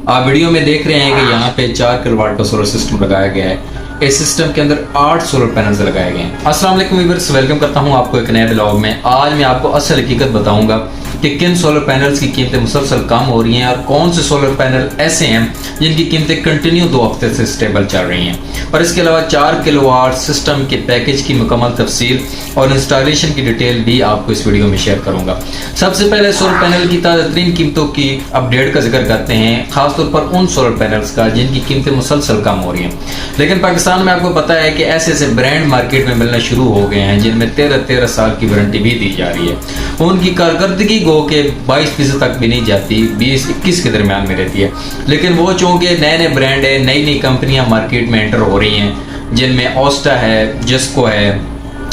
आप वीडियो में देख रहे हैं कि यहाँ पे 4 किलोवाट का सोलर सिस्टम लगाया गया है। इस सिस्टम के अंदर 8 सोलर पैनल्स लगाए गए हैं। अस्सलाम वालेकुम व्यूअर्स, वेलकम करता हूँ आपको एक नए ब्लॉग में। आज मैं आपको असल हकीकत बताऊंगा कि किन सोलर पैनल्स की कीमतें मुसलसल कम हो रही हैं और कौन से सोलर पैनल ऐसे हैं जिनकी कीमतें कंटिन्यू 2 हफ्ते से स्टेबल चल रही हैं। और इसके अलावा 4 किलोवाट सिस्टम के पैकेज की मुकम्मल तफसील और इंस्टॉलेशन की डिटेल भी आपको इस वीडियो में शेयर करूंगा। सबसे पहले सोलर पैनल की ताज़ा तरीन कीमतों की अपडेट का जिक्र करते हैं, खासतौर पर उन सोलर पैनल्स का जिनकी कीमतें मुसलसल कम हो रही हैं। लेकिन पाकिस्तान में आपको पता है कि ऐसे ऐसे ब्रांड मार्केट में मिलना शुरू हो गए हैं जिनमें 13 साल की वारंटी भी दी जा रही है। उनकी कारकर्दगी गो के 22% तक भी नहीं जाती, 20-21 के दरमियान में रहती है। लेकिन वो चूंकि नए नए ब्रांड है, नई नई कंपनियां मार्केट में एंटर हो रही हैं, जिनमें ओस्टा है, जिस्को है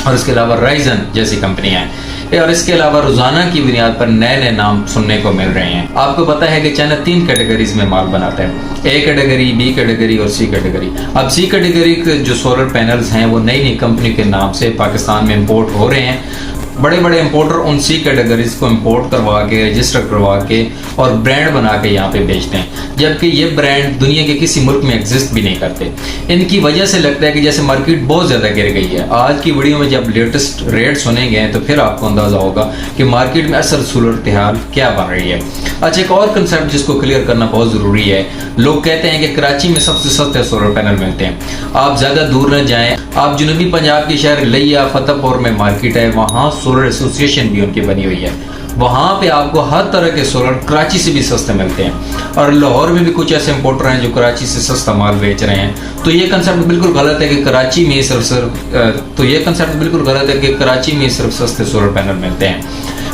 और इसके अलावा राइजन जैसी कंपनियां हैं, और इसके अलावा रोजाना की बुनियाद पर नए नए नाम सुनने को मिल रहे हैं। आपको पता है कि चाइना 3 कैटेगरीज में माल बनाता है, ए कैटेगरी, बी कैटेगरी और सी कैटेगरी। अब सी कैटेगरी के जो सोलर पैनल्स हैं वो नई नई कंपनी के नाम से पाकिस्तान में इंपोर्ट हो रहे हैं। बड़े बड़े इंपोर्टर उन सी कैटेगरीज को इंपोर्ट करवा के, रजिस्टर करवा के और ब्रांड बना के यहाँ पे बेचते हैं, जबकि ये ब्रांड दुनिया के किसी मुल्क में एग्जिस्ट भी नहीं करते। इनकी वजह से लगता है कि जैसे मार्केट बहुत ज़्यादा गिर गई है। आज की वीडियो में जब लेटेस्ट रेट सुनेंगे तो फिर आपको अंदाजा होगा कि मार्केट में असल सूरत हाल क्या बन रही है। अच्छा, एक और कंसेप्ट जिसको क्लियर करना बहुत ज़रूरी है। लोग कहते हैं कि कराची में सबसे सस्ते सोलर पैनल मिलते हैं। आप ज़्यादा दूर न जाएँ, आप जनूबी पंजाब के शहर लिया फतेहपुर में मार्केट है, वहाँ सोलर एसोसिएशन भी उनकी बनी हुई है। वहाँ पे आपको हर तरह के सोलर कराची से भी सस्ते मिलते हैं। और लाहौर में भी कुछ ऐसे इंपोर्टर हैं जो कराची से सस्ता माल बेच रहे हैं। तो ये कंसेप्ट बिल्कुल गलत है कि कराची में सिर्फ सस्ते सोलर पैनल मिलते हैं।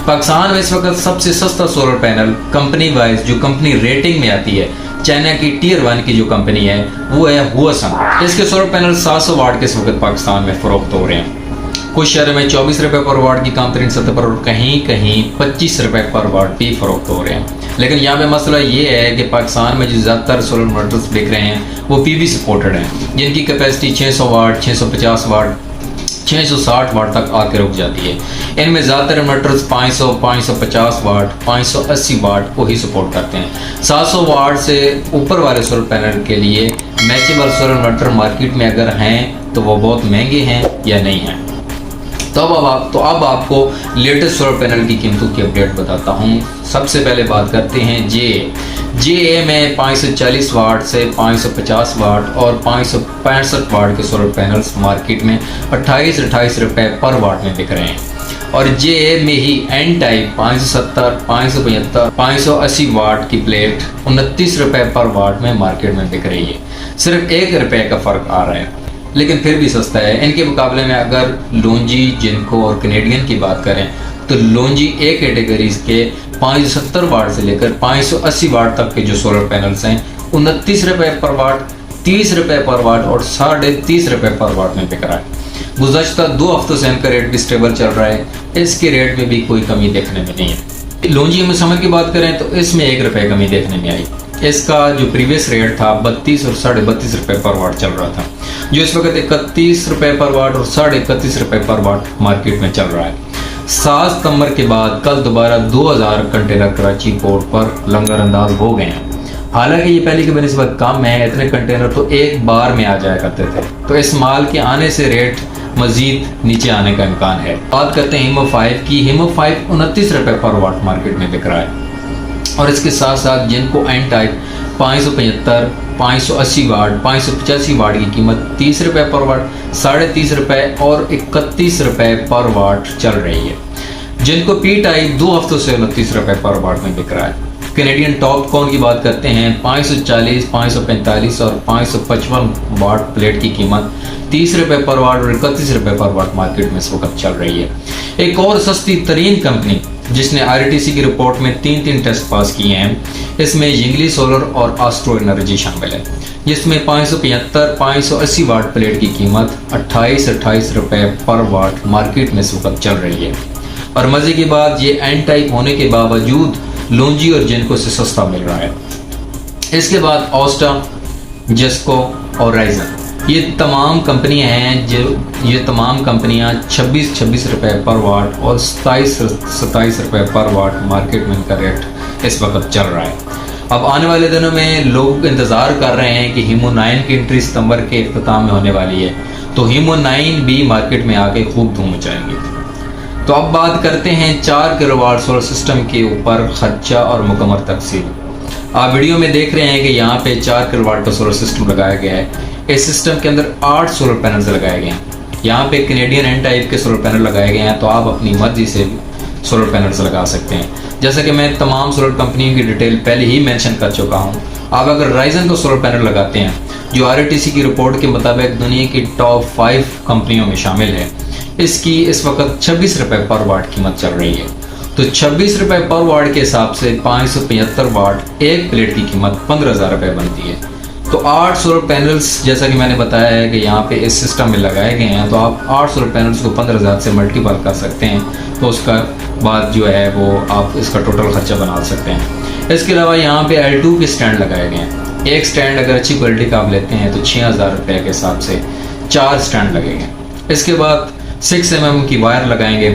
पाकिस्तान में इस वक्त सबसे सस्ता सोलर पैनल कंपनी वाइज जो कंपनी रेटिंग में आती है, चाइना की टियर 1 की जो कंपनी है वो है हुआसन। इसके सोलर पैनल 700 वाट के इस वक्त पाकिस्तान में फरोख्त हो रहे हैं। कुछ शहरों में 24 रुपए पर वाट की कम तरीन सतह पर और कहीं कहीं 25 रुपए पर वाट भी फरोख्त हो रहे हैं। लेकिन यहाँ पे मसला ये है कि पाकिस्तान में जो ज़्यादातर सोलर इन्वर्टर्स बिक रहे हैं वो पीवी सपोर्टेड हैं, जिनकी कैपेसिटी 600 वाट, 650 वाट, 660 वाट तक आके रुक जाती है। इनमें ज़्यादातर इन्वर्टर्स 500, 550 वाट, 580 वाट को ही सपोर्ट करते हैं। 700 वाट से ऊपर वाले सोलर पैनल के लिए मैचेबल सोलर इन्वर्टर मार्केट में अगर हैं तो वो बहुत महंगे हैं या नहीं हैं। तो अब आपको लेटेस्ट सोलर पैनल की कीमतों की अपडेट बताता हूँ। सबसे पहले बात करते हैं जे में 540 वाट से 550 वाट और 565 वाट के सोलर पैनल्स मार्केट में 28 रुपए पर वाट में बिक रहे हैं। और जे में ही एन टाइप 570, 575, 580 वाट की प्लेट 29 रुपए पर वाट में मार्केट में बिक रही है। सिर्फ 1 रुपए का फर्क आ रहा है, लेकिन फिर भी सस्ता है। इनके मुकाबले में अगर लोंजी, जिनको और कैनेडियन की बात करें तो लोंजी ए कैटेगरीज के 570 वाट से लेकर 580 वाट तक के जो सोलर पैनल्स हैं 29 रुपए पर वाट, 30 रुपए पर वाट और 30.5 रुपए पर वाट में बिक रहा है। गुज़श्ता 2 हफ्तों से इनका रेट भी स्टेबल चल रहा है। इसके रेट में भी कोई कमी देखने में नहीं है। लोंजी में समझ की बात करें तो इसमें 1 रुपए कमी देखने में आई। इसका जो प्रीवियस रेट था 32 और 32.5 रुपए पर वाट चल रहा था, जो इस वक्त 31 रुपए पर वाट और 31.5 रुपए पर वाट मार्केट में चल रहा है। 7 सितंबर के बाद कल दोबारा 2000 कंटेनर कराची पोर्ट पर लंगर अंदाज हो गए हैं। हालांकि ये पहले की बनिस्बत कम है, इतने कंटेनर तो एक बार में आ जाया करते थे, तो इस माल के आने से रेट मजीद नीचे आने का इम्कान है। बात करते हैं हीमो 5 की। हीमो 5 29 रुपए पर वाट मार्केट में बिक रहा है। और इसके साथ साथ जिनको एन टाइप 575, 580 वाट, 585 वाट की कीमत 30 रुपए पर वाट, 30.5 रुपए और 31 रुपए पर वाट चल रही है। जिनको पी टाइप 2 हफ्तों से 29 रुपए पर वाट में बिक रहा है। कैनेडियन टॉप कॉन की बात करते हैं 540, 545 और 555 वाट प्लेट की कीमत 30 रुपए पर वाट और 31 रुपए पर वाट मार्केट में इस वक्त चल रही है। एक और सस्ती तरीन कंपनी जिसने RTC की रिपोर्ट में 3 टेस्ट पास किए हैं, इसमें यिंगली सोलर और एस्ट्रो एनर्जी शामिल है, जिसमें 575, 580 वाट प्लेट की कीमत 28 रुपए पर वाट मार्केट में इस वक्त चल रही है। और मजे की बात, ये एन टाइप होने के बावजूद लोंजी और जिनको से सस्ता मिल रहा है। इसके बाद ओस्टा, जिस्को और राइजन, ये तमाम कंपनियां हैं ये तमाम कंपनियां 26 रुपए पर वाट और 27 रुपए पर वाट मार्केट में इनका रेट इस वक्त चल रहा है। अब आने वाले दिनों में लोग इंतज़ार कर रहे हैं कि हीमो 9 की एंट्री सितंबर के इख्तिताम में होने वाली है, तो हीमो 9 भी मार्केट में आके खूब धूम मचाएंगी। तो अब बात करते हैं 4 किलोवाट सोलर सिस्टम के ऊपर खर्चा और मुकम्मल तफसील। आप वीडियो में देख रहे हैं कि यहाँ पे 4 किलोवाट का सोलर सिस्टम लगाया गया है। इस सिस्टम के अंदर 8 सोलर पैनल्स लगाए गए हैं। यहाँ पे कैनेडियन एन टाइप के सोलर पैनल लगाए गए हैं, तो आप अपनी मर्जी से सोलर पैनल्स लगा सकते हैं। जैसा कि मैं तमाम सोलर कंपनियों की डिटेल पहले ही मेंशन कर चुका हूँ। आप अगर राइजन का सोलर पैनल लगाते हैं, जो RITC की रिपोर्ट के मुताबिक दुनिया की टॉप 5 कंपनियों में शामिल है, इसकी इस वक्त 26 रुपये पर वाट कीमत चल रही है। तो 26 रुपये पर वाट के हिसाब से 575 वाट एक प्लेट की कीमत 15,000 रुपये बनती है। तो 8 सोलर पैनल्स, जैसा कि मैंने बताया है कि यहाँ पे इस सिस्टम में लगाए गए हैं, तो आप 8 सोलर पैनल्स को 15,000 से मल्टीपल कर सकते हैं, तो उसका बाद जो है वो आप इसका टोटल खर्चा बना सकते हैं। इसके अलावा यहाँ पे L2 के स्टैंड लगाए गए हैं। एक स्टैंड अगर अच्छी क्वालिटी का आप लेते हैं तो 6,000 रुपये के हिसाब से 4 स्टैंड लगेंगे। इसके बाद 6 mm की वायर लगाएंगे।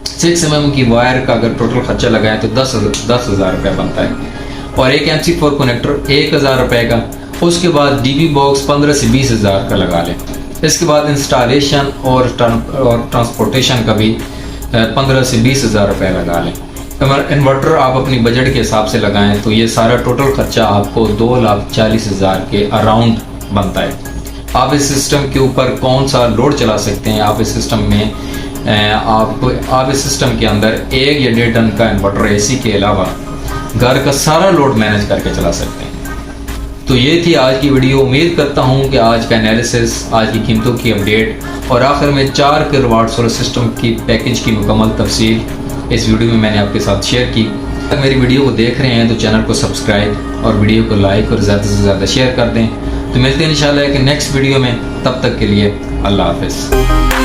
6 mm की वायर का अगर टोटल खर्चा लगाएं तो 10,000 रुपये बनता है। और एक MC4 कनेक्टर 1,000 रुपये का। उसके बाद DB बॉक्स 15 से 20,000 का लगा लें। इसके बाद इंस्टॉलेशन और ट्रांसपोर्टेशन का भी 15 से 20,000 रुपये लगा लें। इन्वर्टर आप अपनी बजट के हिसाब से लगाएं तो ये सारा टोटल खर्चा आपको 2,40,000 के अराउंड बनता है। आप इस सिस्टम के ऊपर कौन सा लोड चला सकते हैं? आप इस सिस्टम में आप इस सिस्टम के अंदर 1 या 1.5 टन का इन्वर्टर AC के अलावा घर का सारा लोड मैनेज करके चला सकते हैं। तो ये थी आज की वीडियो। उम्मीद करता हूँ कि आज का एनालिसिस, आज की कीमतों की अपडेट और आखिर में 4 किलोवाट सोलर सिस्टम की पैकेज की मुकम्मल तफसील इस वीडियो में मैंने आपके साथ शेयर की। अगर मेरी वीडियो को देख रहे हैं तो चैनल को सब्सक्राइब और वीडियो को लाइक और ज़्यादा से ज़्यादा शेयर कर दें। तो मिलते हैं इंशाल्लाह एक नेक्स्ट वीडियो में। तब तक के लिए अल्लाह हाफ़िज़।